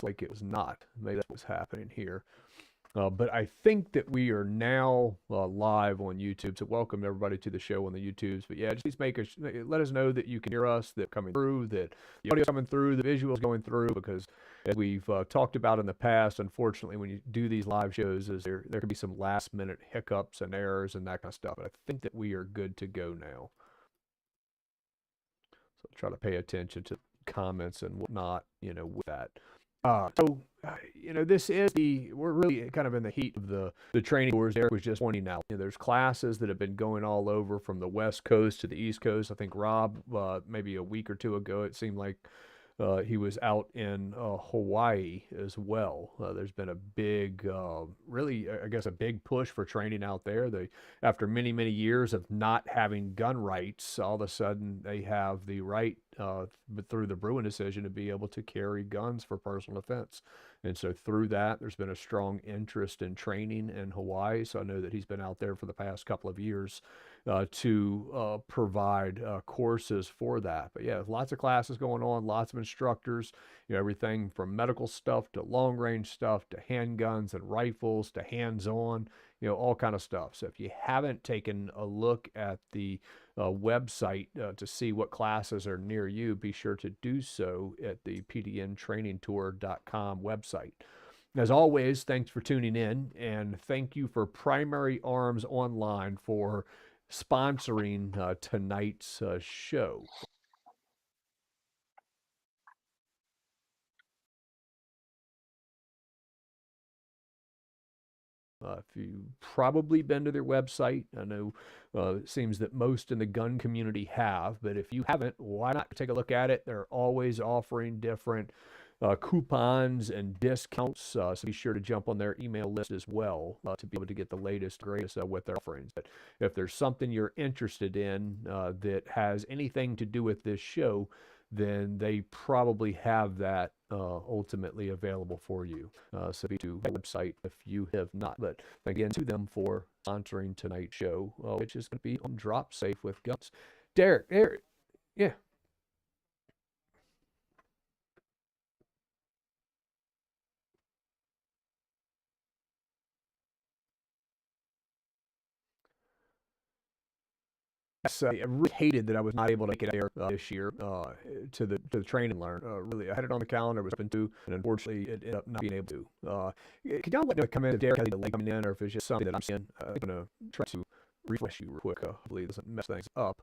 looked like it was not. Maybe that was happening here. But I think that we are now live on YouTube. So welcome everybody to the show on the YouTubes. But yeah, just please let us know that you can hear us, that coming through, that the audio coming through, the visuals going through. Because as we've talked about in the past, unfortunately, when you do these live shows, there can be some last minute hiccups and errors and that kind of stuff. But I think that we are good to go now. So try to pay attention to comments and whatnot, with that. This is we're really kind of in the heat of the training tours. Deryck was just pointing out, there's classes that have been going all over from the West Coast to the East Coast. I think Rob, maybe a week or two ago, it seemed like he was out in Hawaii as well. There's been a big, really, I guess, a big push for training out there. After many, many years of not having gun rights, all of a sudden they have the right, but through the Bruin decision, to be able to carry guns for personal defense. And so through that, there's been a strong interest in training in Hawaii. So I know that he's been out there for the past couple of years to provide courses for that. But yeah, lots of classes going on, lots of instructors, everything from medical stuff to long range stuff to handguns and rifles to hands-on, all kind of stuff. So if you haven't taken a look at the website to see what classes are near you, be sure to do so at the pdntrainingtour.com website. As always, thanks for tuning in, and thank you for Primary Arms Online for sponsoring tonight's show. If you've probably been to their website, I know it seems that most in the gun community have, but if you haven't, why not take a look at it? They're always offering different coupons and discounts, so be sure to jump on their email list as well to be able to get the latest, greatest with their offerings. But if there's something you're interested in that has anything to do with this show, then they probably have that ultimately available for you. So be to the website if you have not. But again, to them for sponsoring tonight's show, which is going to be on Drop Safe with Guns. Deryck, yeah. Yes, I really hated that I was not able to get there this year to the train and learn. Really, I had it on the calendar, was open to, and unfortunately, it ended up not being able to. Could y'all let me come in if Deryck has a delay coming in, or if it's just something that I'm seeing? I'm gonna try to refresh you real quick. Hopefully, it doesn't mess things up.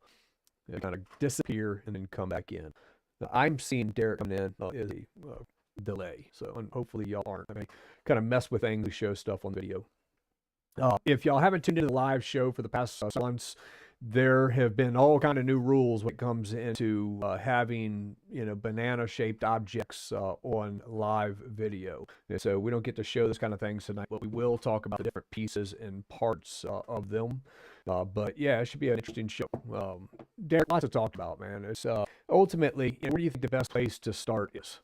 And kind of disappear and then come back in. Now, I'm seeing Deryck coming in is a delay, so hopefully y'all aren't. I mean, kind of mess with things. We show stuff on video. If y'all haven't tuned into the live show for the past months, there have been all kind of new rules when it comes into having banana-shaped objects on live video. And so we don't get to show this kind of things tonight, but we will talk about the different pieces and parts of them. But yeah, it should be an interesting show. Deryck, lots to talk about, man. It's ultimately, where do you think the best place to start is?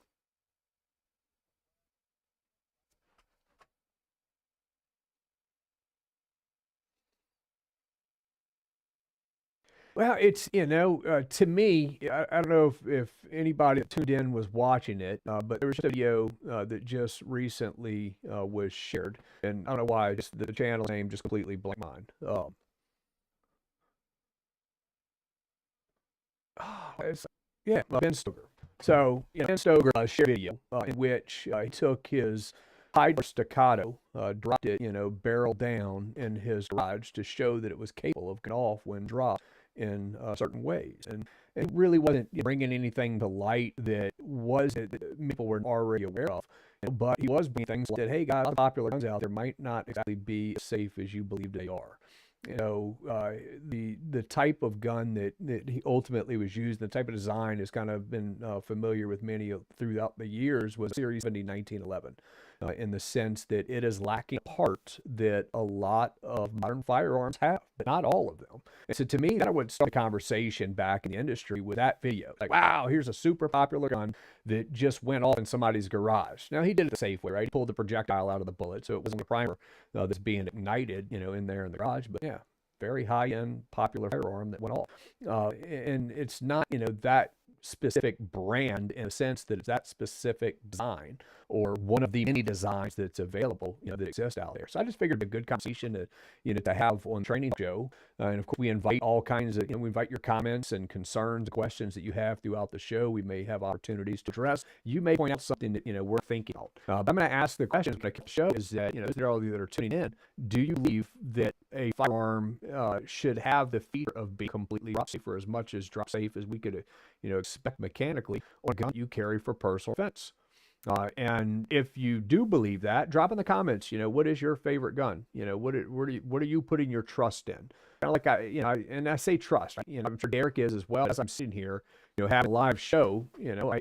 Well, it's, to me, I don't know if anybody that tuned in was watching it, but there was a video that just recently was shared. And I don't know why, just the channel name just completely blanked mine. Ben Stoker. So, Ben Stoker shared a video in which he took his high staccato, dropped it, barrel down in his garage to show that it was capable of going off when dropped in certain ways. And it really wasn't bringing anything to light that people were already aware of. But he was bringing things like that, hey, guys, popular guns out there might not exactly be as safe as you believe they are. The type of gun that he ultimately was used, the type of design has kind of been familiar with many throughout the years, was Series 70 1911. In the sense that it is lacking a part that a lot of modern firearms have, but not all of them. And so to me, that would start a conversation back in the industry with that video. Like, wow, here's a super popular gun that just went off in somebody's garage. Now, he did it the safe way, right? He pulled the projectile out of the bullet, so it wasn't a primer that's being ignited, in there in the garage. But yeah, very high-end, popular firearm that went off. And it's not, that specific brand in a sense that it's that specific design or one of the many designs that's available, that exist out there. So I just figured it'd be a good conversation to have on Training Show. And of course, we invite all kinds of, we invite your comments and concerns, questions that you have throughout the show. We may have opportunities to address. You may point out something that, we're thinking about. But I'm going to ask the question for the show is that, all of you that are tuning in, do you believe that a firearm should have the feature of being completely drop safe, or as much as drop safe as we could, expect mechanically on a gun you carry for personal defense? And if you do believe that, drop in the comments, what is your favorite gun? What are you putting your trust in? Kind of like and I say trust, I'm sure Deryck is as well. As I'm sitting here, having a live show,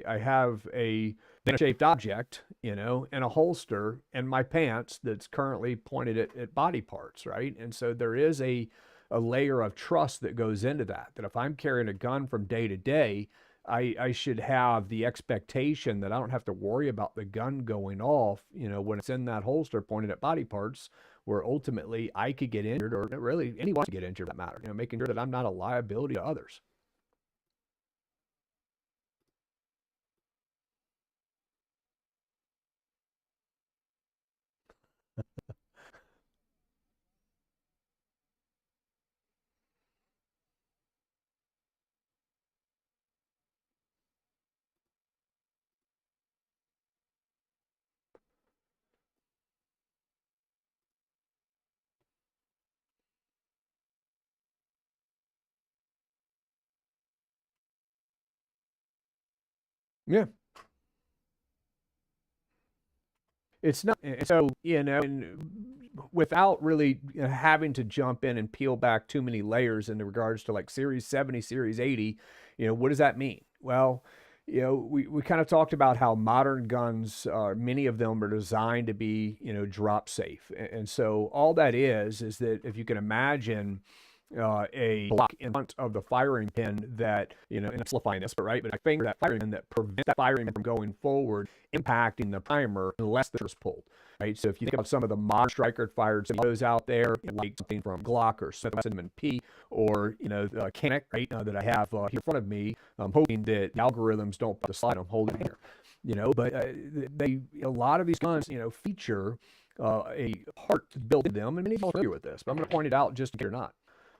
I have a shaped object, in a holster in my pants that's currently pointed at body parts, right? And so there is a layer of trust that goes into that if I'm carrying a gun from day to day, I should have the expectation that I don't have to worry about the gun going off, when it's in that holster pointed at body parts, where ultimately I could get injured, or really anyone could get injured for that matter, making sure that I'm not a liability to others. Yeah. It's not, and so, and without really having to jump in and peel back too many layers in regards to like Series 70, Series 80, what does that mean? Well, we kind of talked about how modern guns, many of them are designed to be, drop safe. And so all that is that if you can imagine a block in front of the firing pin that, and I'm simplifying this, but right, but I finger that firing pin that prevents that firing pin from going forward, impacting the primer unless the trigger's pulled, right? So if you think about some of the modern striker-fired videos out there, like something from Glock or Smith & Wesson P, or, Kendrick, right, that I have here in front of me, I'm hoping that the algorithms don't put the slide I'm holding here, but a lot of these guns, feature a part built into them, and many people are familiar with this, but I'm going to point it out just in case you're not.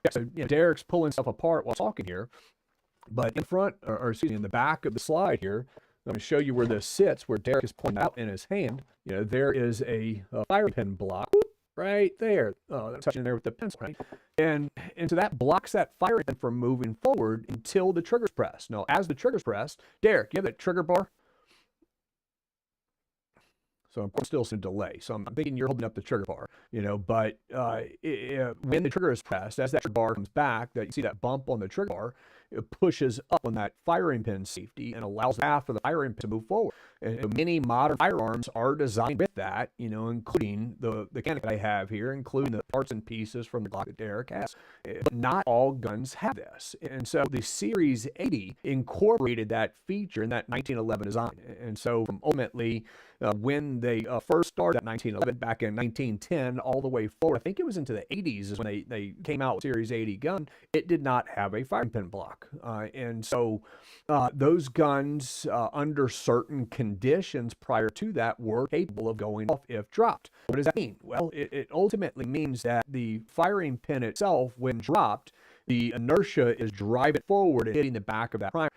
Yeah, so Deryck's pulling stuff apart while talking here, but in front, or excuse me, in the back of the slide here, I'm going to show you where this sits, where Deryck is pointing out in his hand. There is a firing pin block right there. That's touching there with the pencil, right? And so that blocks that firing pin from moving forward until the trigger's pressed. Now, as the trigger's pressed, Deryck, you have that trigger bar? So I'm still some delay. So I'm thinking you're holding up the trigger bar, but when the trigger is pressed, as that trigger bar comes back, that you see that bump on the trigger bar, it pushes up on that firing pin safety and allows the path for the firing pin to move forward. And many modern firearms are designed with that, including the Kendrick that I have here, including the parts and pieces from the Glock that Deryck has. But not all guns have this. And so the Series 80 incorporated that feature in that 1911 design. And so ultimately, when they first started at 1911, back in 1910, all the way forward, I think it was into the 80s is when they came out with Series 80 gun, it did not have a firing pin block. And so those guns, under certain conditions prior to that, were capable of going off if dropped. What does that mean? Well, it ultimately means that the firing pin itself, when dropped, the inertia is driving forward and hitting the back of that primer.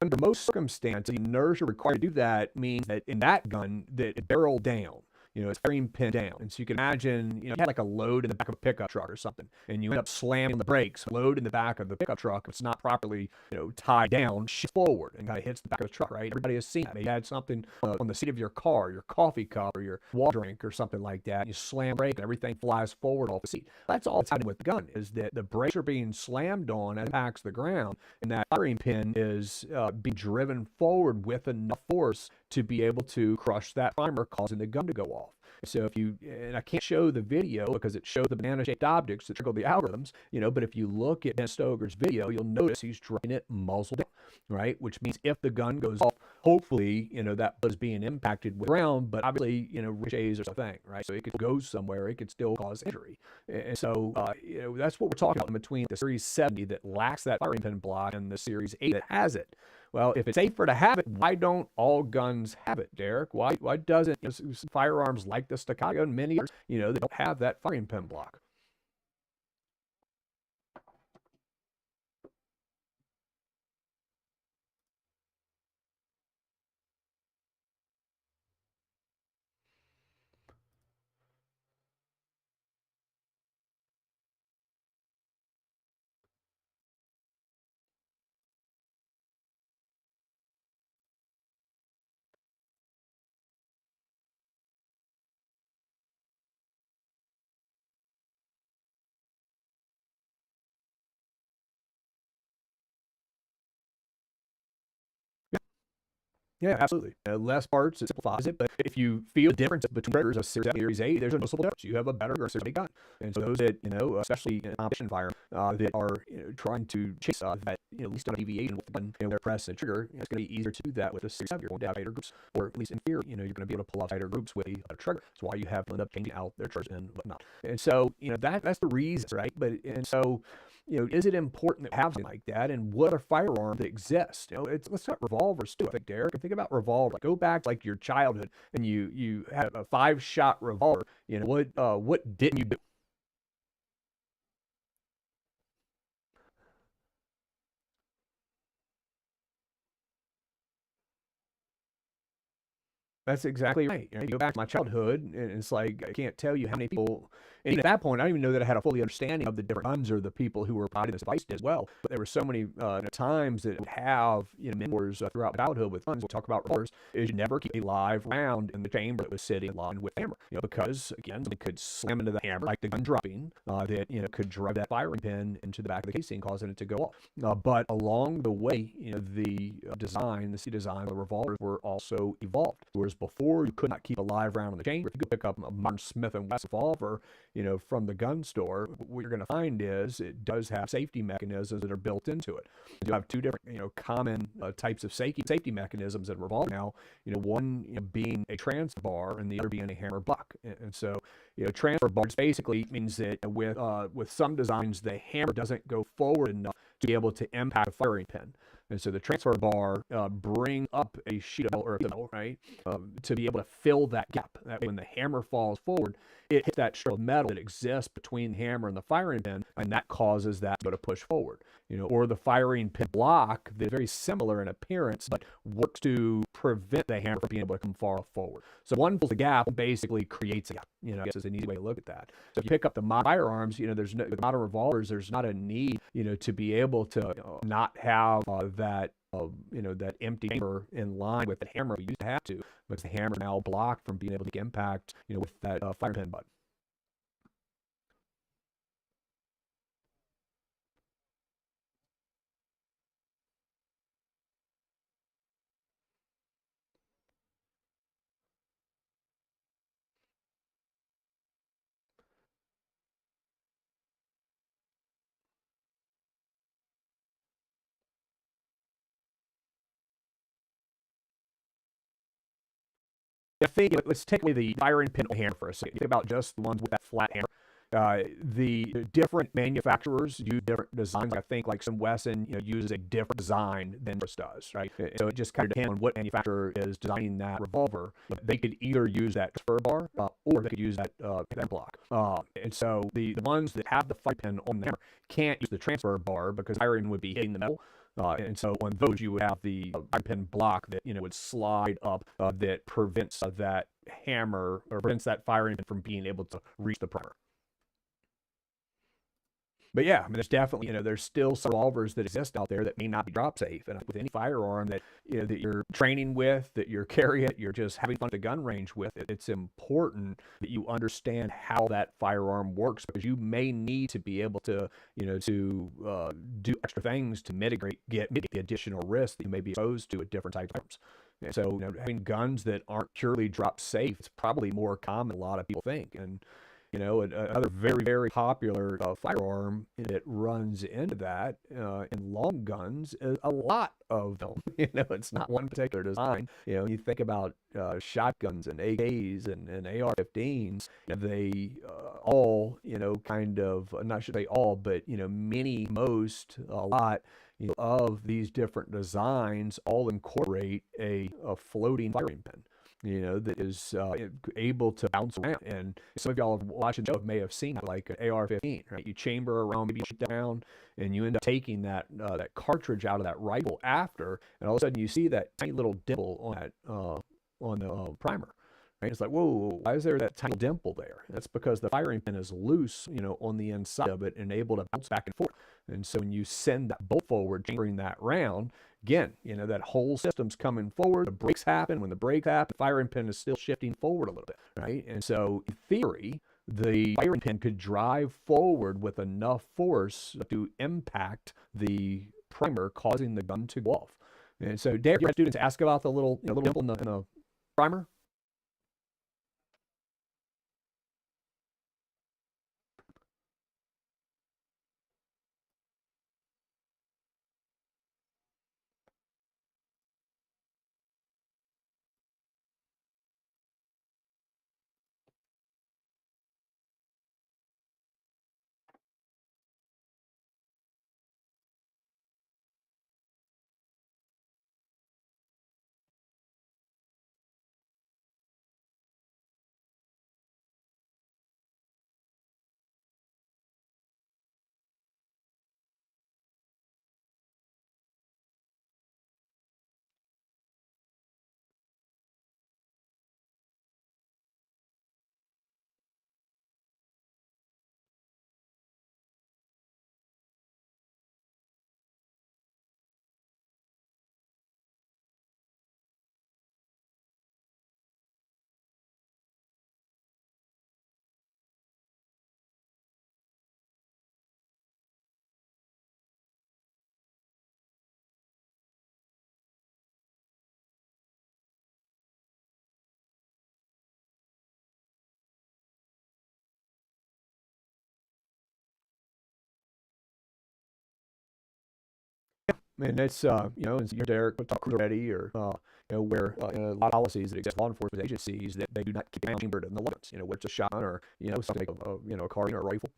Under most circumstances, the inertia required to do that means that in that gun, that it barreled down. It's firing pin down. And so you can imagine, you had like a load in the back of a pickup truck or something, and you end up slamming the brakes, load in the back of the pickup truck. If it's not properly, tied down, shoots forward and kind of hits the back of the truck, right? Everybody has seen that. Maybe you had something on the seat of your car, your coffee cup, or your water drink or something like that. And you slam brake and everything flies forward off the seat. That's all that's happening with the gun, is that the brakes are being slammed on as it impacts the ground, and that firing pin is being driven forward with enough force to be able to crush that primer, causing the gun to go off. So and I can't show the video because it showed the banana-shaped objects that trigger the algorithms, but if you look at Ben Stoker's video, you'll notice he's driving it muzzle down, right? Which means if the gun goes off, hopefully, that was being impacted with the ground, but obviously, ricochets are a thing, right? So it could go somewhere, it could still cause injury. And so, that's what we're talking about in between the Series 70 that lacks that firing pin block and the Series 8 that has it. Well, if it's safer to have it, why don't all guns have it, Derek? Why doesn't firearms like the Staccato and many others, they don't have that firing pin block? Yeah, absolutely. Less parts, it simplifies it. But if you feel the difference between triggers of Series 7 and Series 8, there's a noticeable difference. You have a better Series 8 gun. And so those that, especially in competition fire, that are trying to chase that, least amount of deviation with the gun, their press and trigger, it's going to be easier to do that with the Series 7. You're going to have tighter groups, or at least in theory, you're going to be able to pull off tighter groups with the trigger. That's why you have to end up changing out their triggers and whatnot. And so, that's the reason, right? And so, is it important to have something like that? And what are firearms that exist? Let's talk revolvers too. I think, Derek, and think about revolver. Like, go back to, like, your childhood, and you had a 5-shot revolver. What didn't you do? That's exactly right. You go back to my childhood, and it's like I can't tell you how many people. And even at that point, I don't even know that I had a fully understanding of the different guns or the people who were providing this advice as well. But there were so many times that would have mentors throughout childhood with guns. We'll talk about revolvers. Is you never keep a live round in the chamber that was sitting aligned with the hammer. Because again, somebody could slam into the hammer like the gun dropping. That could drive that firing pin into the back of the casing, causing it to go off. But along the way, the C design of the revolvers were also evolved. Whereas before, you could not keep a live round in the chamber. If you could pick up a modern Smith & Wesson revolver, from the gun store, what you're going to find is it does have safety mechanisms that are built into it. You have two different, common types of safety mechanisms in a revolver now. One being a transfer bar and the other being a hammer block. And so, transfer bars basically means that with some designs, the hammer doesn't go forward enough to be able to impact a firing pin. And so the transfer bar bring up a sheet of metal or a metal, right, to be able to fill that gap. That way when the hammer falls forward, it hits that strip of metal that exists between the hammer and the firing pin, and that causes that to go to push forward. Or the firing pin block, they're very similar in appearance, but works to prevent the hammer from being able to come far forward. So one fills the gap, basically creates a gap. I guess is an easy way to look at that. So if you pick up the modern firearms, with modern revolvers, there's not a need, to be able to not have that empty chamber in line with the hammer we used to have to, but the hammer now blocked from being able to get impact, with that fire pin butt. I think let's take away the firing pin hammer for a second. Think about just the ones with that flat hammer. The different manufacturers use different designs. I think like some Wesson, uses a different design than Morris does, right? So it just kind of depends on what manufacturer is designing that revolver. They could either use that transfer bar or they could use that pin block. And so the ones that have the fire pin on the hammer can't use the transfer bar because firing would be hitting the metal. And so on those, you would have the fire pin block that would slide up that prevents that hammer or prevents that firing pin from being able to reach the primer. But yeah, I mean, there's definitely, there's still some revolvers that exist out there that may not be drop safe. And with any firearm that, that you're training with, that you're carrying, you're just having fun at the gun range with, it's important that you understand how that firearm works because you may need to be able to, do extra things to mitigate the additional risk that you may be exposed to at different types of firearms. And so, having guns that aren't purely drop safe is probably more common than a lot of people think. And another very, very popular firearm that runs into that in long guns is a lot of them. It's not one particular design. You think about shotguns and AKs and AR-15s. They all, kind of, not should say all, but many, most, a lot, of these different designs all incorporate a floating firing pin, that is able to bounce around. And some of y'all watching the show may have seen like an AR-15, right? You chamber around, maybe you shoot down, and you end up taking that cartridge out of that rifle after, and all of a sudden you see that tiny little dimple on that on the primer. Right? It's like, whoa, why is there that tiny dimple there? That's because the firing pin is loose, on the inside of it and able to bounce back and forth. And so when you send that bolt forward, chambering that round, again, that whole system's coming forward. The brakes happen. When the brakes happen, the firing pin is still shifting forward a little bit, right? And so in theory, the firing pin could drive forward with enough force to impact the primer, causing the gun to go off. And so, Derek, you had students ask about the little dimple in the primer. And it's, and Derek talked already, or, where a lot of policies that exist in law enforcement agencies that they do not keep down chambered in the weapons, whether it's a shotgun or, something like a carbine or a rifle.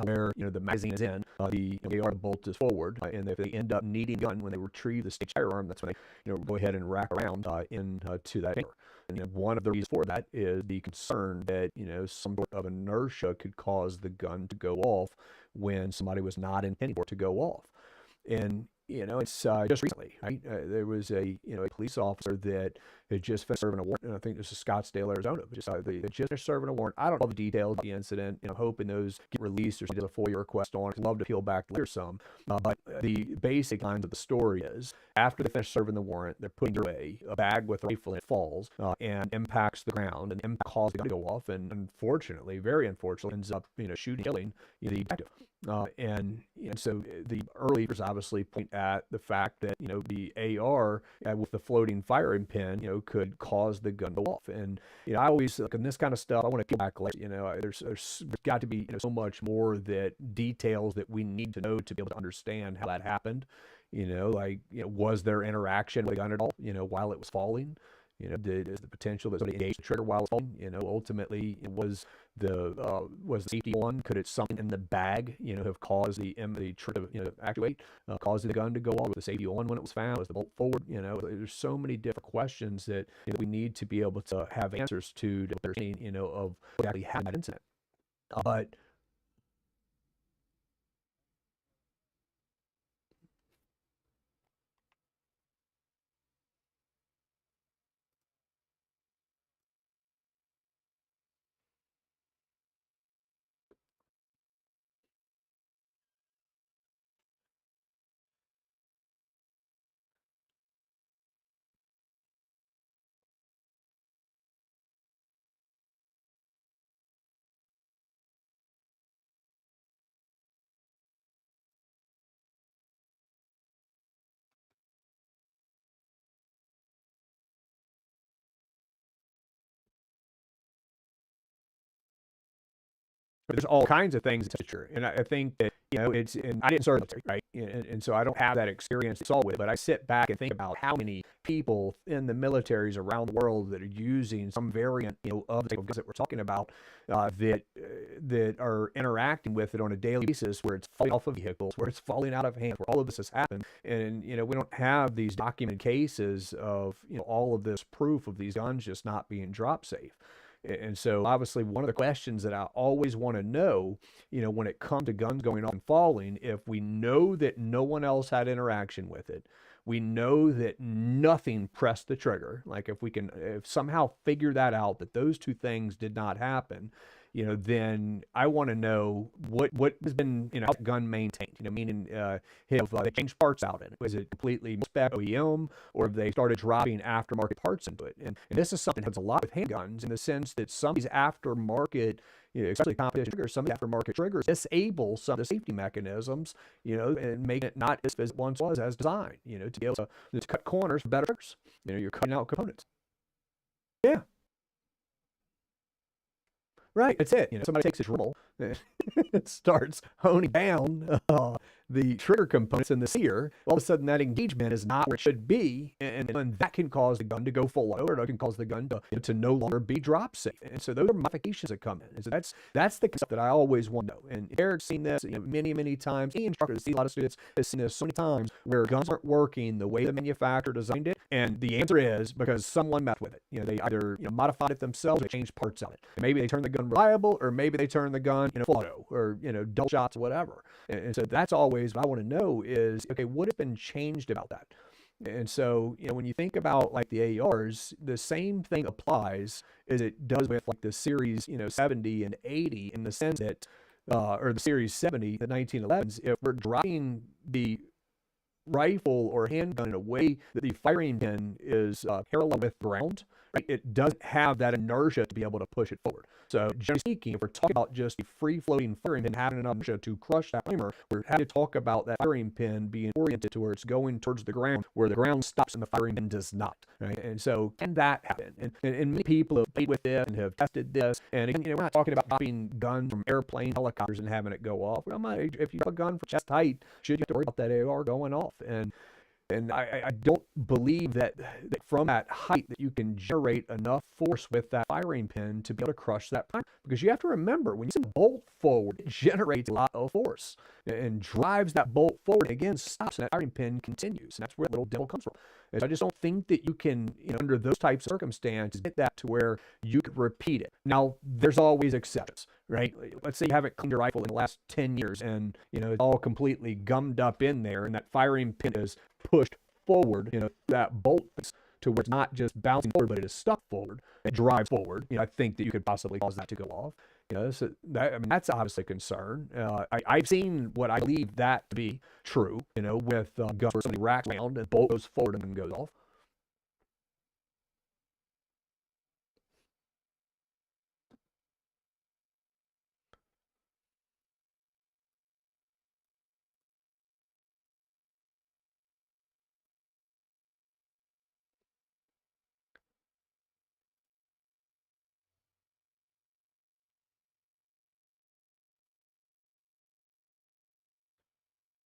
Where the magazine is in, the AR bolt is forward, and if they end up needing a gun when they retrieve the staged firearm, that's when they go ahead and rack around into that chamber. And one of the reasons for that is the concern that some sort of inertia could cause the gun to go off when somebody was not intending for it to go off. And it's just recently, right? There was a police officer that had just finished serving a warrant, and I think this is Scottsdale, Arizona. But they had just finished serving a warrant. I don't know the details of the incident. Hoping those get released or she does a FOIA request on. I'd love to peel back later some. But the basic lines of the story is after they finish serving the warrant, they're putting away a bag with a rifle, and it falls and impacts the ground, and the impact causes the gun to go off, and unfortunately, very unfortunately, ends up shooting, killing the detective. And so the early years obviously point at the fact that the AR with the floating firing pin could cause the gun to go off. And I always look in this kind of stuff. I want to peel back later. There's got to be so much more that details that we need to know to be able to understand how that happened. Was there interaction with the gun at all? While it was falling. Is the potential that somebody engaged the trigger while it's falling? Ultimately, was the safety on? Could it something in the bag, have caused the trigger to actuate, causing the gun to go off? Was the safety on when it was found? Was the bolt forward? There's so many different questions that we need to be able to have answers to understanding, of what actually happened in that incident. But There's all kinds of things that's true. And I think that, it's, and I didn't serve the military, right? And so I don't have that experience to all with it, but I sit back and think about how many people in the militaries around the world that are using some variant, of the type of guns that we're talking about, that are interacting with it on a daily basis, where it's falling off of vehicles, where it's falling out of hands, where all of this has happened. And, we don't have these documented cases of, all of this proof of these guns just not being drop safe. And so obviously one of the questions that I always want to know, when it comes to guns going off and falling, if we know that no one else had interaction with it, we know that nothing pressed the trigger, like if we can somehow figure that out, that those two things did not happen, then I want to know what has been, how the gun maintained, meaning, have they changed parts out in it? Was it completely spec OEM, or have they started dropping aftermarket parts into it? And this is something that happens a lot with handguns, in the sense that some of these aftermarket, especially competition triggers, some of the aftermarket triggers disable some of the safety mechanisms, and make it not as it once was as designed, to be able to cut corners for better triggers. You're cutting out components. Yeah. Right, that's it. Somebody takes a Dremel and starts honing down the trigger components in the sear. All of a sudden, that engagement is not where it should be, and that can cause the gun to go full load, or it can cause the gun to no longer be drop safe. And so those are modifications that come in. And so that's the concept that I always want to know. And Eric's seen this, many times. Any instructor has seen, a lot of students has seen this so many times, where guns aren't working the way the manufacturer designed it, and the answer is because someone messed with it. They either modified it themselves, or they changed parts of it. And maybe they turned the gun reliable, or maybe they turned the gun full auto, or double shots, whatever. And so that's always what I want to know is, okay, what has been changed about that? And so, when you think about like the ARs, the same thing applies as it does with like the series, 70 and 80, in the sense that, or the series 70, the 1911s, if we're dropping the rifle or handgun in a way that the firing pin is parallel with ground, right, it doesn't have that inertia to be able to push it forward. So generally speaking, if we're talking about just a free-floating firing pin having enough inertia to crush that primer, we're having to talk about that firing pin being oriented to where it's going towards the ground, where the ground stops and the firing pin does not, right? And so can that happen? And many people have played with this and have tested this. And again, we're not talking about dropping guns from airplanes, helicopters, and having it go off. Well, if you have a gun for chest height, should you have to worry about that AR going off? And I don't believe that from that height that you can generate enough force with that firing pin to be able to crush that primer. Because you have to remember, when you send a bolt forward, it generates a lot of force and drives that bolt forward, and again stops, and that firing pin continues. And that's where the little devil comes from. And so I just don't think that you can, under those types of circumstances, get that to where you could repeat it. Now, there's always exceptions, right? Let's say you haven't cleaned your rifle in the last 10 years, and it's all completely gummed up in there, and that firing pin is pushed forward, that bolt to where it's not just bouncing forward, but it is stuck forward and drives forward. I think that you could possibly cause that to go off. So that's obviously a concern. I've seen what I believe that to be true, with guns where somebody racks around and bolt goes forward and then goes off.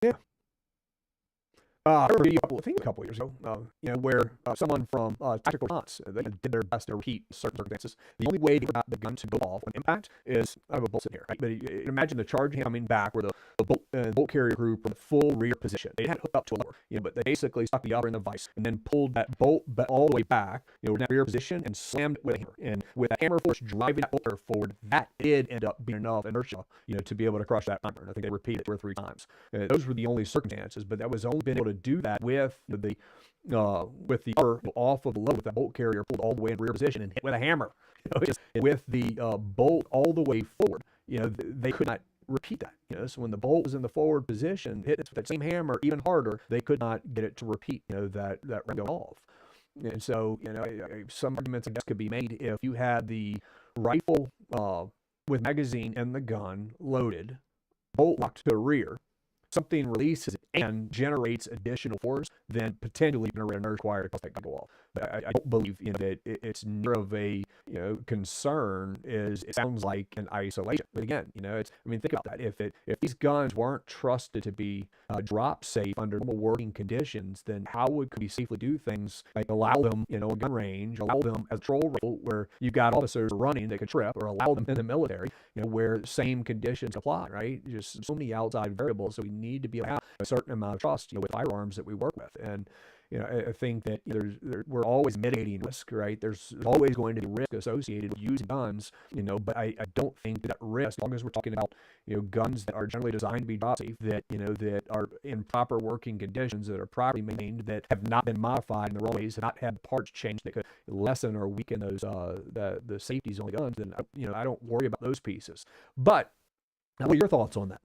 Yeah. I remember a couple years ago, where someone from tactical response, they did their best to repeat certain circumstances. The only way they got the gun to go off on impact is, I have a bolt in here, right? But imagine the charge coming back where the bolt carrier group were in full rear position. They hadn't hooked up to a lever, but they basically stuck the upper in the vise and then pulled that bolt all the way back, in that rear position, and slammed it with a hammer. And with a hammer force driving that bolt forward, that did end up being enough inertia, to be able to crush that primer. And I think they repeated it 2 or 3 times. Those were the only circumstances, but that was only been able to do that with the upper off of the load, with that bolt carrier pulled all the way in rear position and hit with a hammer. Just with the bolt all the way forward, they could not repeat that. So when the bolt was in the forward position, hit it with that same hammer even harder, they could not get it to repeat, that go off. And so, some arguments, I guess, could be made if you had the rifle with magazine and the gun loaded, bolt locked to the rear, something releases it and generates additional force, then potentially generate an inertia required to cause that gun to go off. But I don't believe that it's near of a concern as it sounds like in isolation. But again, it's I mean think about that. If these guns weren't trusted to be drop safe under normal working conditions, then how could we safely do things like allow them a gun range, allow them as a patrol role where you've got officers running that could trip, or allow them in the military, where same conditions apply, right? Just so many outside variables. So we need to be able to have a certain amount of trust, with firearms that we work with. And I think that we're always mitigating risk, right? There's always going to be risk associated with using guns, but I don't think that risk, as long as we're talking about, guns that are generally designed to be drop safe, that, that are in proper working conditions, that are properly maintained, that have not been modified in the wrong ways, have not had parts changed that could lessen or weaken those, the safeties on the guns, then, I don't worry about those pieces. But what are your thoughts on that?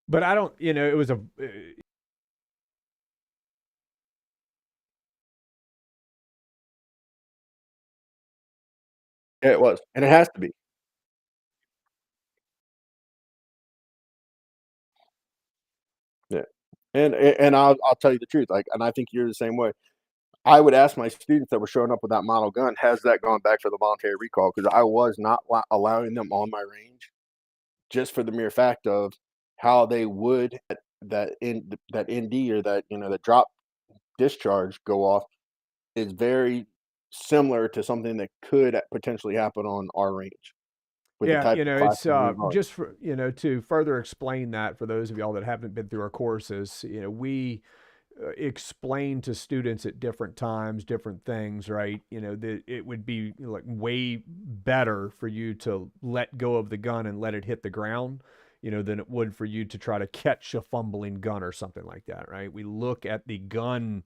But I don't, it was a Yeah, it was, and it has to be. Yeah, and I'll tell you the truth, like, and I think you're the same way. I would ask my students that were showing up with that model gun, "Has that gone back for the voluntary recall?" Because I was not allowing them on my range just for the mere fact of how they would that ND or that, that drop discharge go off is very similar to something that could potentially happen on our range with the Yeah, type of it's classes we run. just for, to further explain that for those of y'all that haven't been through our courses, we explain to students at different times different things, right? That it would be like way better for you to let go of the gun and let it hit the ground, than it would for you to try to catch a fumbling gun or something like that, right? We look at the gun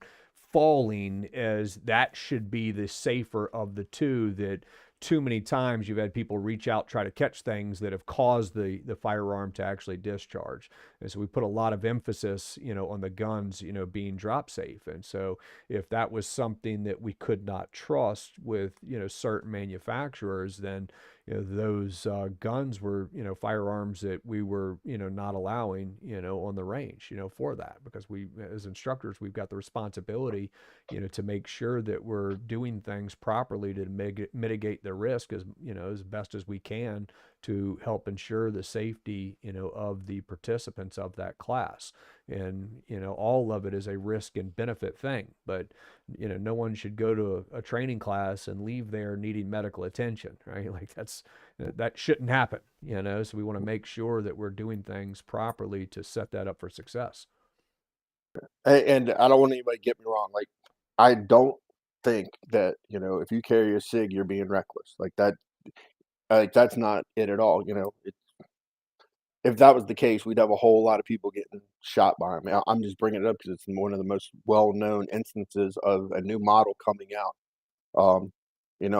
falling as that should be the safer of the two. That too many times you've had people reach out, try to catch things that have caused the firearm to actually discharge. And so we put a lot of emphasis, on the guns, being drop safe. And so if that was something that we could not trust with, certain manufacturers, then, those guns were, firearms that we were, not allowing, on the range, for that, because we, as instructors, we've got the responsibility, to make sure that we're doing things properly to mitigate the risk as, as best as we can to help ensure the safety, of the participants of that class. And, all of it is a risk and benefit thing. But, no one should go to a training class and leave there needing medical attention, right? Like that shouldn't happen, So we want to make sure that we're doing things properly to set that up for success. And I don't want anybody to get me wrong. Like, I don't think that, if you carry a SIG, you're being reckless. Like that's not it at all. If that was the case, we'd have a whole lot of people getting shot by him. I'm just bringing it up because it's one of the most well-known instances of a new model coming out.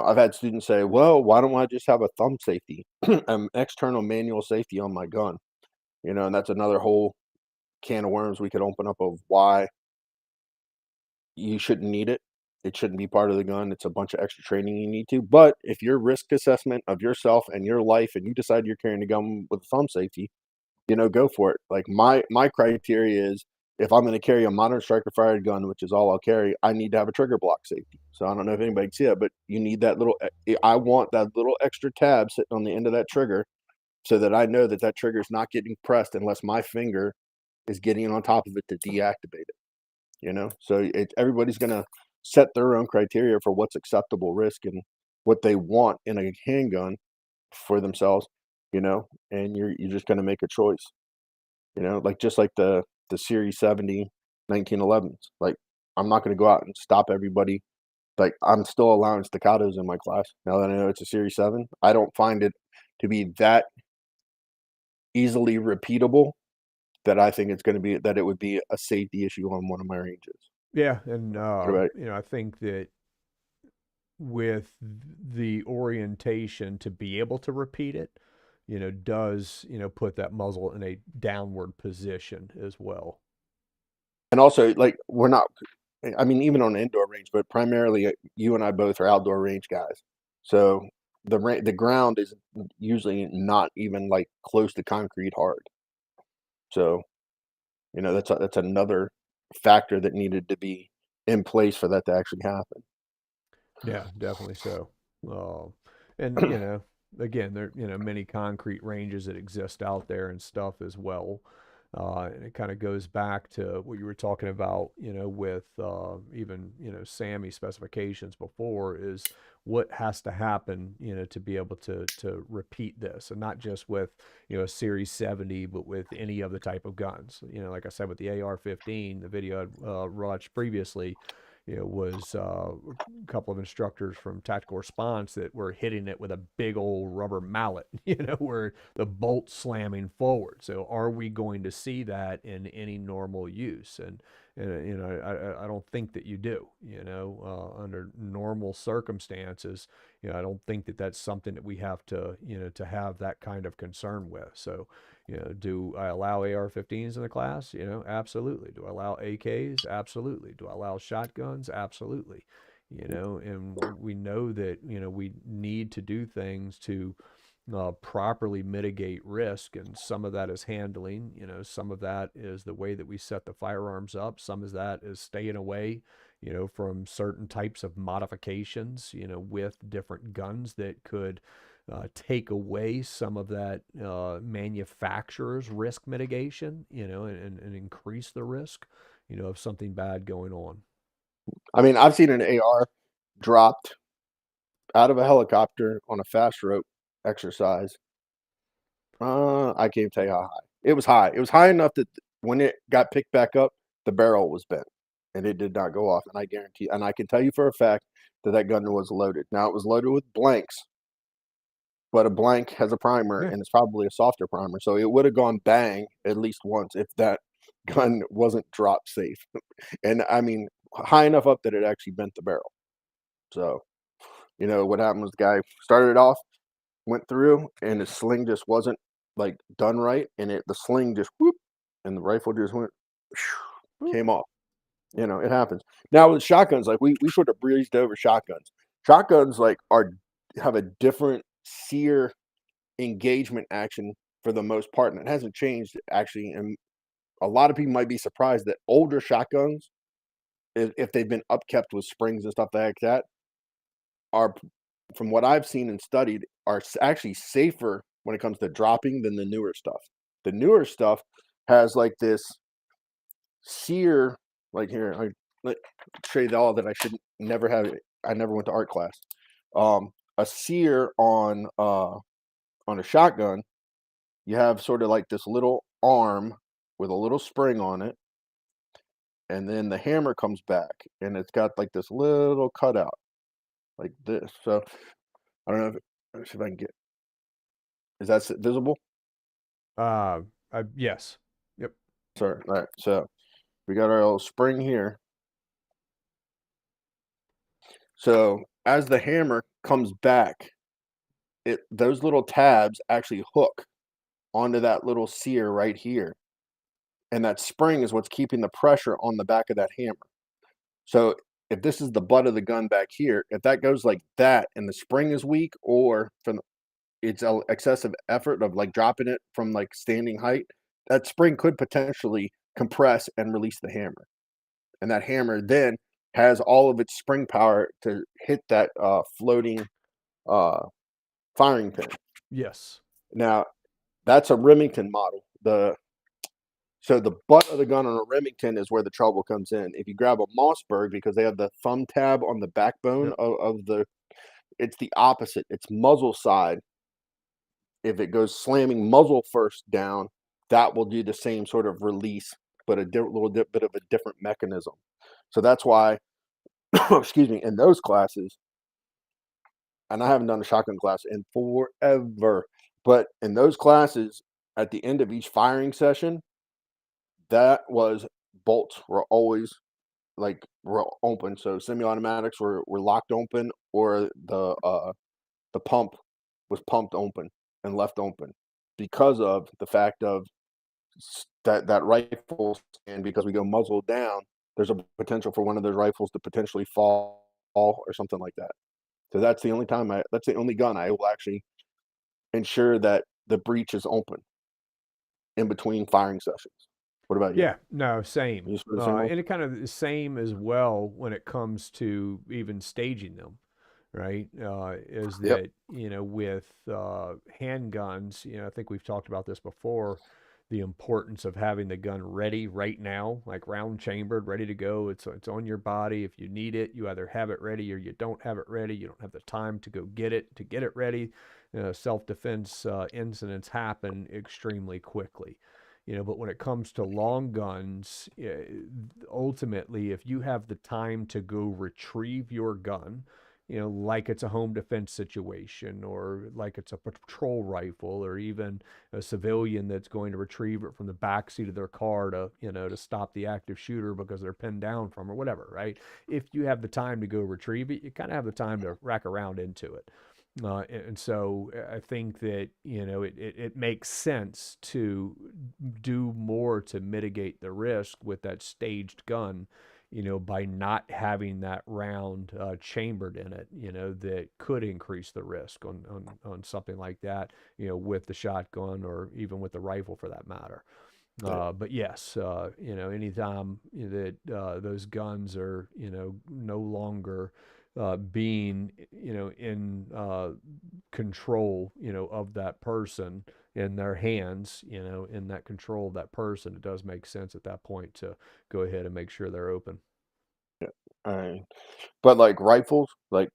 I've had students say, "Well, why don't I just have a thumb safety, an external manual safety on my gun?" And that's another whole can of worms we could open up of why you shouldn't need it. It shouldn't be part of the gun. It's a bunch of extra training you need to. But if your risk assessment of yourself and your life, and you decide you're carrying a gun with a thumb safety, go for it. Like my criteria is if I'm going to carry a modern striker fired gun, which is all I'll carry, I need to have a trigger block safety. So I don't know if anybody can see that, but you need that little. I want that little extra tab sitting on the end of that trigger, so that I know that that trigger is not getting pressed unless my finger is getting on top of it to deactivate it. So everybody's going to set their own criteria for what's acceptable risk and what they want in a handgun for themselves. And you're just going to make a choice. Like just like the Series 70 1911s. Like I'm not going to go out and stop everybody. Like I'm still allowing staccatos in my class now that I know it's a Series 7. I don't find it to be that easily repeatable that I think it's going to be that it would be a safety issue on one of my ranges. Yeah, and Right. I think that with the orientation to be able to repeat it, does, put that muzzle in a downward position as well. And also, like, we're not I mean, even on an indoor range, but primarily, you and I both are outdoor range guys. So, the ground is usually not even, like, close to concrete hard. So, that's another factor that needed to be in place for that to actually happen. Yeah, definitely so. Um, and again, there many concrete ranges that exist out there and stuff as well. And it kind of goes back to what you were talking about, with even Sammy specifications before is what has to happen, to be able to repeat this, and not just with a Series 70, but with any of the type of guns. Like I said with the AR-15, the video I watched previously, was a couple of instructors from tactical response that were hitting it with a big old rubber mallet, where the bolt slamming forward. So are we going to see that in any normal use? And I don't think that you do, under normal circumstances, I don't think that that's something that we have to, to have that kind of concern with. So, do I allow AR-15s in the class? Absolutely. Do I allow AKs? Absolutely. Do I allow shotguns? Absolutely. And we know that, we need to do things to properly mitigate risk. And some of that is handling, some of that is the way that we set the firearms up. Some of that is staying away, from certain types of modifications, with different guns that could take away some of that manufacturer's risk mitigation, and increase the risk, of something bad going on. I mean, I've seen an AR dropped out of a helicopter on a fast rope exercise. I can't tell you how high. It was high. It was high enough that when it got picked back up, the barrel was bent and it did not go off. And I guarantee, and I can tell you for a fact that that gun was loaded. Now it was loaded with blanks, but a blank has a primer Yeah. and it's probably a softer primer. So it would have gone bang at least once if that gun wasn't drop safe. And I mean, high enough up that it actually bent the barrel. So, what happened was the guy started it off, went through, and his sling just wasn't like done right, and the sling just whoop, and the rifle just went came off. It happens. Now with shotguns, like we sort of breezed over shotguns. Shotguns like have a different sear engagement action for the most part, and it hasn't changed actually. And a lot of people might be surprised that older shotguns, if they've been upkept with springs and stuff like that, are, from what I've seen and studied, are actually safer when it comes to dropping than the newer stuff. The newer stuff has like this sear, like here, let show you all that I should never have. I never went to art class. A sear on a shotgun, you have sort of like this little arm with a little spring on it, and then the hammer comes back, and it's got like this little cutout like this. So I don't know let's see if I can get. Is that visible? Uh, yes. Yep. Sorry. All right. So we got our little spring here. So as the hammer comes back, those little tabs actually hook onto that little sear right here. And that spring is what's keeping the pressure on the back of that hammer. So if this is the butt of the gun back here, if that goes like that and the spring is weak, or from it's excessive effort of like dropping it from like standing height, that spring could potentially compress and release the hammer. And that hammer then has all of its spring power to hit that floating uh, firing pin. Yes. Now, that's a Remington model. So the butt of the gun on a Remington is where the trouble comes in. If you grab a Mossberg, because they have the thumb tab on the backbone Yep. of the, it's the opposite. It's muzzle side. If it goes slamming muzzle first down, that will do the same sort of release, but a bit of a different mechanism. So that's why, excuse me, in those classes, and I haven't done a shotgun class in forever, but in those classes, at the end of each firing session, that was bolts were always were open. So semi-automatics were locked open, or the pump was pumped open and left open because of the fact of that rifle, and because we go muzzle down, there's a potential for one of those rifles to potentially fall or something like that. So that's the only gun I will actually ensure that the breech is open in between firing sessions. What about you? Yeah, no, same. You feel the same way? And it kind of the same as well when it comes to even staging them, right? Is Yep. that, with handguns, I think we've talked about this before, the importance of having the gun ready right now, like round chambered, ready to go. It's on your body. If you need it, you either have it ready or you don't have it ready. You don't have the time to go get it ready. Self-defense incidents happen extremely quickly. But when it comes to long guns, ultimately, if you have the time to go retrieve your gun, like it's a home defense situation, or like it's a patrol rifle, or even a civilian that's going to retrieve it from the back seat of their car to, to stop the active shooter because they're pinned down from, or whatever, right? If you have the time to go retrieve it, you kind of have the time to rack around into it. And so I think that, it makes sense to do more to mitigate the risk with that staged gun, by not having that round chambered in it, that could increase the risk on something like that, with the shotgun or even with the rifle for that matter. Yeah. But yes, anytime that those guns are, no longer being, in control, of that person, in their hands, in that control of that person, it does make sense at that point to go ahead and make sure they're open. Yeah. But like rifles, like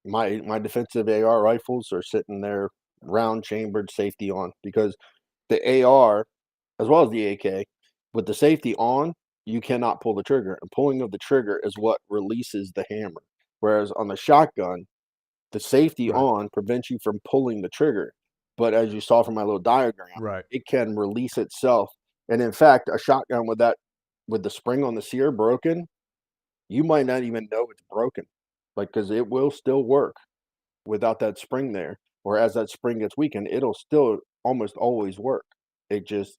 my defensive AR rifles are sitting there round chambered safety on because the AR as well as the AK with the safety on, you cannot pull the trigger. And pulling of the trigger is what releases the hammer. Whereas on the shotgun, the safety Right, on prevents you from pulling the trigger. But as you saw from my little diagram, right. it can release itself. And in fact, a shotgun with the spring on the sear broken, you might not even know it's broken. Like because it will still work without that spring there. Or as that spring gets weakened, it'll still almost always work. It just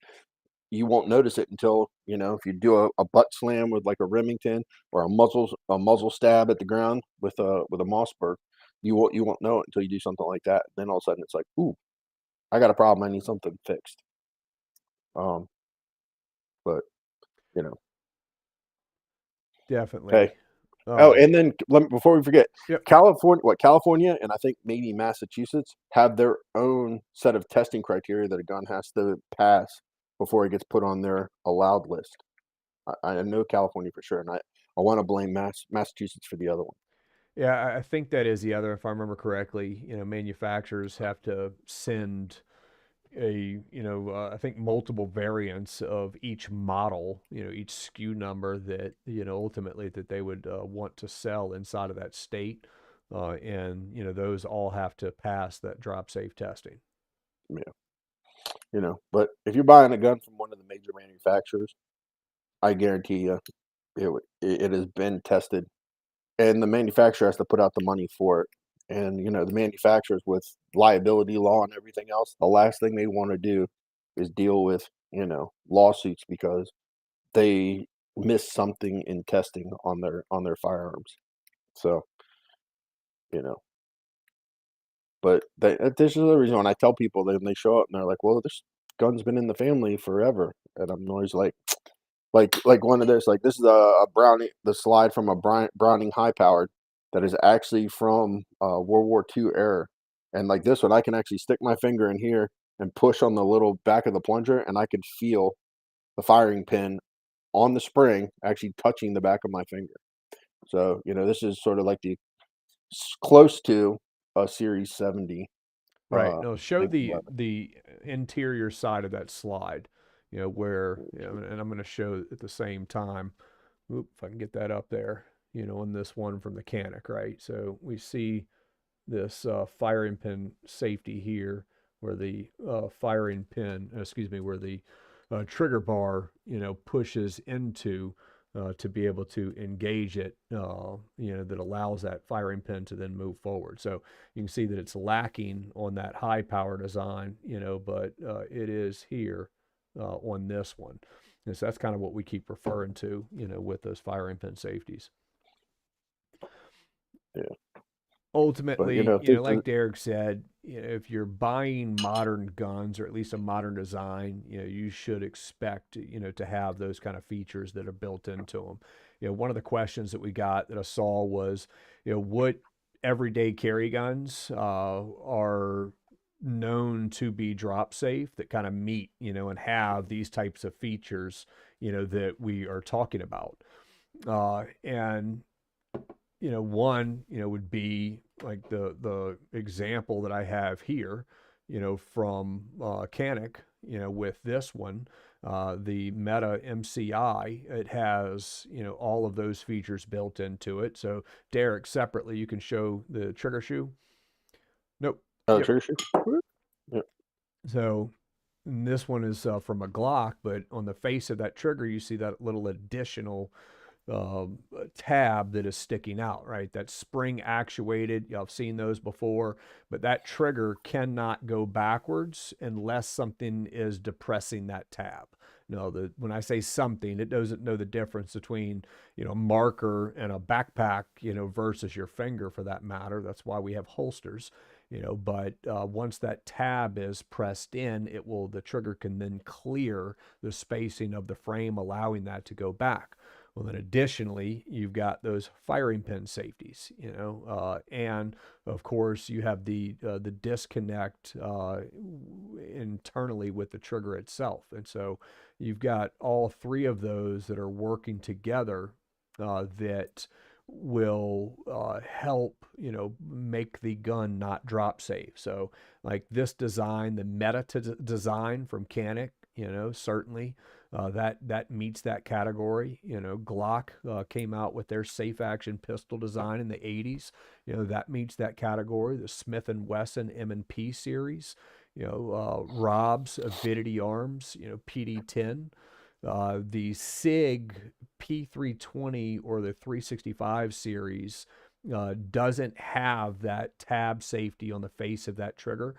you won't notice it until if you do a butt slam with like a Remington or a muzzle stab at the ground with a Mossberg, you won't know it until you do something like that. Then all of a sudden it's like, ooh, I got a problem. I need something fixed. Um, but you know, hey, Definitely. oh, Um, and then before we forget, yep. California and I think maybe Massachusetts have their own set of testing criteria that a gun has to pass before it gets put on their allowed list. I know California for sure, and I want to blame Massachusetts for the other one. Yeah, I think that is the other, if I remember correctly, manufacturers have to send I think multiple variants of each model, each SKU number that, ultimately that they would want to sell inside of that state. And, those all have to pass that drop safe testing. Yeah, but if you're buying a gun from one of the major manufacturers, I guarantee you it has been tested, and the manufacturer has to put out the money for it. And the manufacturers with liability law and everything else, the last thing they want to do is deal with lawsuits because they missed something in testing on their firearms. So you know, but this is the reason when I tell people, then they show up and they're like, "Well, this gun's been in the family forever," and I'm always like one of this, like this is a Browning, the slide from a Browning high powered that is actually from World War II era, and like this one, I can actually stick my finger in here and push on the little back of the plunger, and I could feel the firing pin on the spring actually touching the back of my finger. So this is sort of like the close to a Series 70 Right. No, show length the 11. interior side of that slide, where, and I'm going to show at the same time. Oop, if I can get that up there, on this one from the Canic, right? So we see this firing pin safety here, where the firing pin, excuse me, where the trigger bar, pushes into to be able to engage it, that allows that firing pin to then move forward. So you can see that it's lacking on that high power design, but it is here on this one. And so that's kind of what we keep referring to, with those firing pin safeties. Yeah, but Ultimately, this is like Derek said, if you're buying modern guns or at least a modern design, you should expect, to have those kind of features that are built into them. One of the questions that we got that I saw was, what everyday carry guns are known to be drop safe that kind of meet, and have these types of features, that we are talking about. And one, would be like the example that I have here, from Canic, with this one. The Meta MCI, it has, all of those features built into it. So Deryck, separately, you can show the trigger shoe. Nope. Oh, Yep. trigger shoe. Yeah. So this one is from a Glock, but on the face of that trigger, you see that little additional uh, tab that is sticking out, right? That's spring actuated. Y'all have seen those before, but that trigger cannot go backwards unless something is depressing that tab. No, when I say something, it doesn't know the difference between, marker and a backpack, versus your finger for that matter. That's why we have holsters, but once that tab is pressed in, the trigger can then clear the spacing of the frame, allowing that to go back. Well, then additionally, you've got those firing pin safeties, and of course you have the disconnect internally with the trigger itself, and so you've got all three of those that are working together that will help make the gun not drop safe. So like this design, the meta design from Canic, certainly that meets that category. Glock came out with their safe action pistol design in the 80s. That meets that category. The Smith and Wesson M&P series, Rob's Avidity Arms, PD10. The SIG P320 or the 365 series doesn't have that tab safety on the face of that trigger.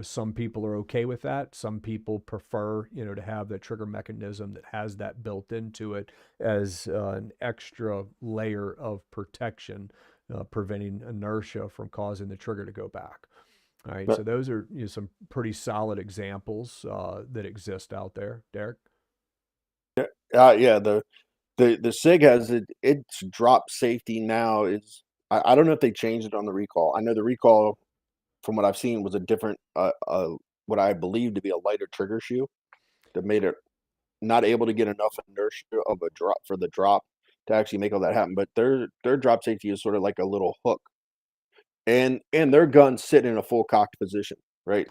Some people are okay with that. Some people prefer, to have the trigger mechanism that has that built into it as an extra layer of protection, preventing inertia from causing the trigger to go back. All right, But so those are some pretty solid examples that exist out there, Deryck. yeah, the SIG has its drop safety now is I don't know if they changed it on the recall. I know the recall from what I've seen was a different what I believe to be a lighter trigger shoe that made it not able to get enough inertia of a drop for the drop to actually make all that happen. But their drop safety is sort of like a little hook, and their guns sit in a full cocked position, right?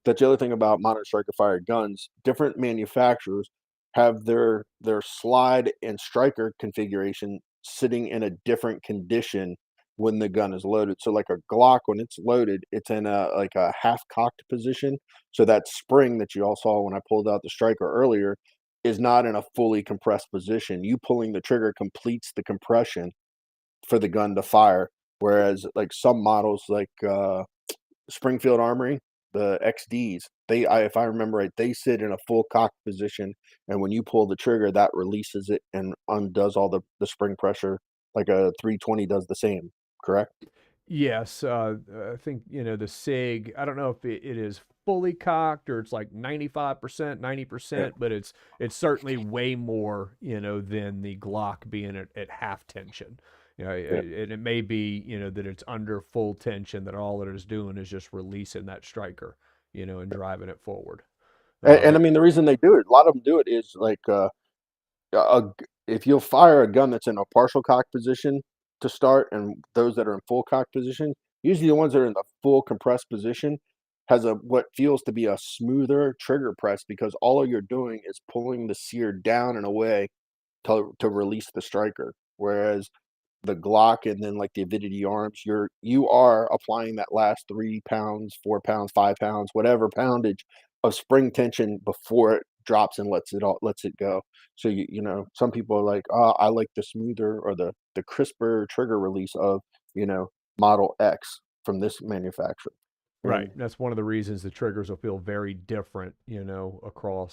That's the other thing about modern striker fired guns. Different manufacturers have their slide and striker configuration sitting in a different condition when the gun is loaded. So like a Glock, when it's loaded, it's in a like a half cocked position. So that spring that you all saw when I pulled out the striker earlier is not in a fully compressed position. You pulling the trigger completes the compression for the gun to fire. Whereas like some models like Springfield Armory, the XDs, if I remember right, they sit in a full cock position, and when you pull the trigger, that releases it and undoes all the spring pressure, like a 320 does the same. Correct? Yes, I think the SIG. I don't know if it is fully cocked or it's like 95%, Yeah. 90%, but it's certainly way more than the Glock being at half tension. Yeah. And it may be that it's under full tension, that all it is doing is just releasing that striker, and driving it forward. And I But mean, the reason they do it, a lot of them do it is like if you'll fire a gun that's in a partial cock position to start, and those that are in full cock position, usually the ones that are in the full compressed position has a what feels to be a smoother trigger press because all you're doing is pulling the sear down and away to release the striker. Whereas the Glock and then like the Avidity arms, you are applying that last 3 pounds, 4 pounds, 5 pounds, whatever poundage of spring tension before it drops and lets it go. So some people are like, oh, I like the smoother or the crisper trigger release of you know Model X from this manufacturer. right, And that's one of the reasons the triggers will feel very different, across